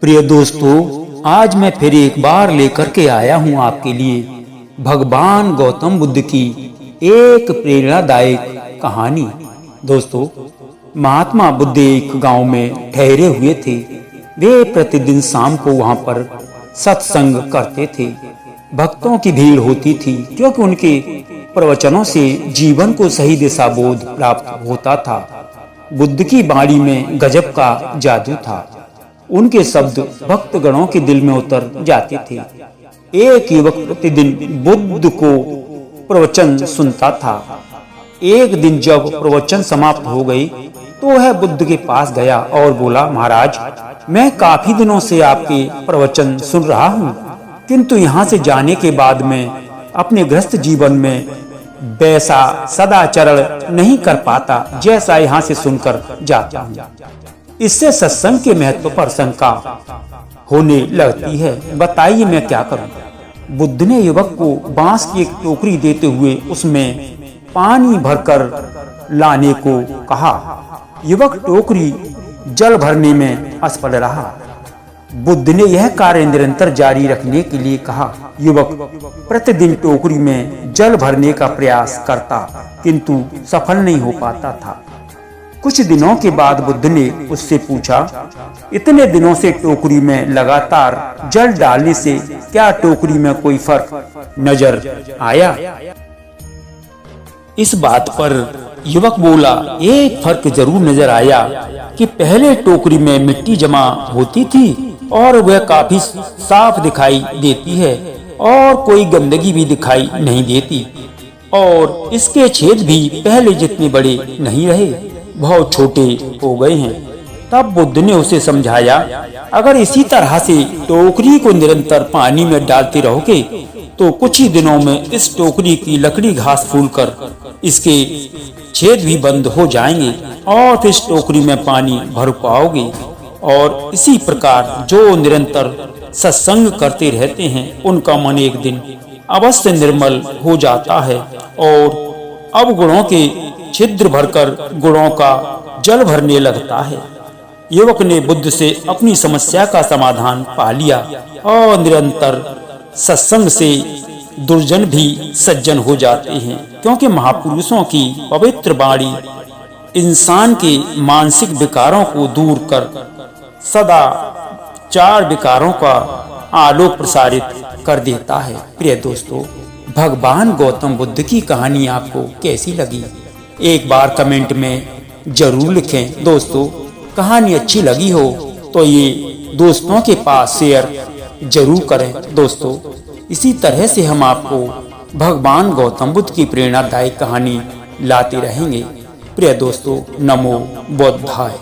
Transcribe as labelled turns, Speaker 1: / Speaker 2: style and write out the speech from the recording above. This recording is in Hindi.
Speaker 1: प्रिय दोस्तों, आज मैं फिर एक बार लेकर के आया हूँ आपके लिए भगवान गौतम बुद्ध की एक प्रेरणादायक कहानी। दोस्तों, महात्मा बुद्ध एक गांव में ठहरे हुए थे। वे प्रतिदिन शाम को वहां पर सत्संग करते थे। भक्तों की भीड़ होती थी क्योंकि उनके प्रवचनों से जीवन को सही दिशा बोध प्राप्त होता था। बुद्ध की वाणी में गजब का जादू था। उनके शब्द भक्तगणों के दिल में उतर जाते थे। एक युवक प्रतिदिन बुद्ध को प्रवचन सुनता था। एक दिन जब प्रवचन समाप्त हो गई तो वह बुद्ध के पास गया और बोला, महाराज, मैं काफी दिनों से आपके प्रवचन सुन रहा हूँ, किंतु यहाँ से जाने के बाद मैं अपने गृहस्थ जीवन में वैसा सदाचरण नहीं कर पाता जैसा यहाँ से सुनकर जाता हूँ। इससे सत्संग के महत्व पर शंका होने लगती है। बताइए मैं क्या करूं? बुद्ध ने युवक को बांस की एक टोकरी देते हुए उसमें पानी भरकर लाने को कहा। युवक टोकरी जल भरने में असफल रहा। बुद्ध ने यह कार्य निरंतर जारी रखने के लिए कहा। युवक प्रतिदिन टोकरी में जल भरने का प्रयास करता, किंतु सफल नहीं हो पाता था। कुछ दिनों के बाद बुद्ध ने उससे पूछा, इतने दिनों से टोकरी में लगातार जल डालने से क्या टोकरी में कोई फर्क नजर आया? इस बात पर युवक बोला, एक फर्क जरूर नजर आया कि पहले टोकरी में मिट्टी जमा होती थी और वह काफी साफ दिखाई देती है और कोई गंदगी भी दिखाई नहीं देती, और इसके छेद भी पहले जितने बड़े नहीं रहे, बहुत छोटे हो गए हैं। तब बुद्ध ने उसे समझाया, अगर इसी तरह से टोकरी को निरंतर पानी में डालते रहोगे तो कुछ ही दिनों में इस टोकरी की लकड़ी घास फूलकर इसके छेद भी बंद हो जाएंगे और फिर इस टोकरी में पानी भर पाओगे। और इसी प्रकार जो निरंतर सत्संग करते रहते हैं उनका मन एक दिन अवश्य निर्मल हो जाता है और अवगुणों के छिद्र भरकर गुणों का जल भरने लगता है। युवक ने बुद्ध से अपनी समस्या का समाधान पा लिया और निरंतर सत्संग से दुर्जन भी सज्जन हो जाते हैं, क्योंकि महापुरुषों की पवित्र वाणी इंसान के मानसिक विकारों को दूर कर सदा चार विकारों का आलोक प्रसारित कर देता है। प्रिय दोस्तों, भगवान गौतम बुद्ध की कहानी आपको कैसी लगी? एक बार कमेंट में जरूर लिखें। दोस्तों, कहानी अच्छी लगी हो तो ये दोस्तों के पास शेयर जरूर करें। दोस्तों, इसी तरह से हम आपको भगवान गौतम बुद्ध की प्रेरणादायक कहानी लाते रहेंगे। प्रिय दोस्तों, नमो बुद्धाय।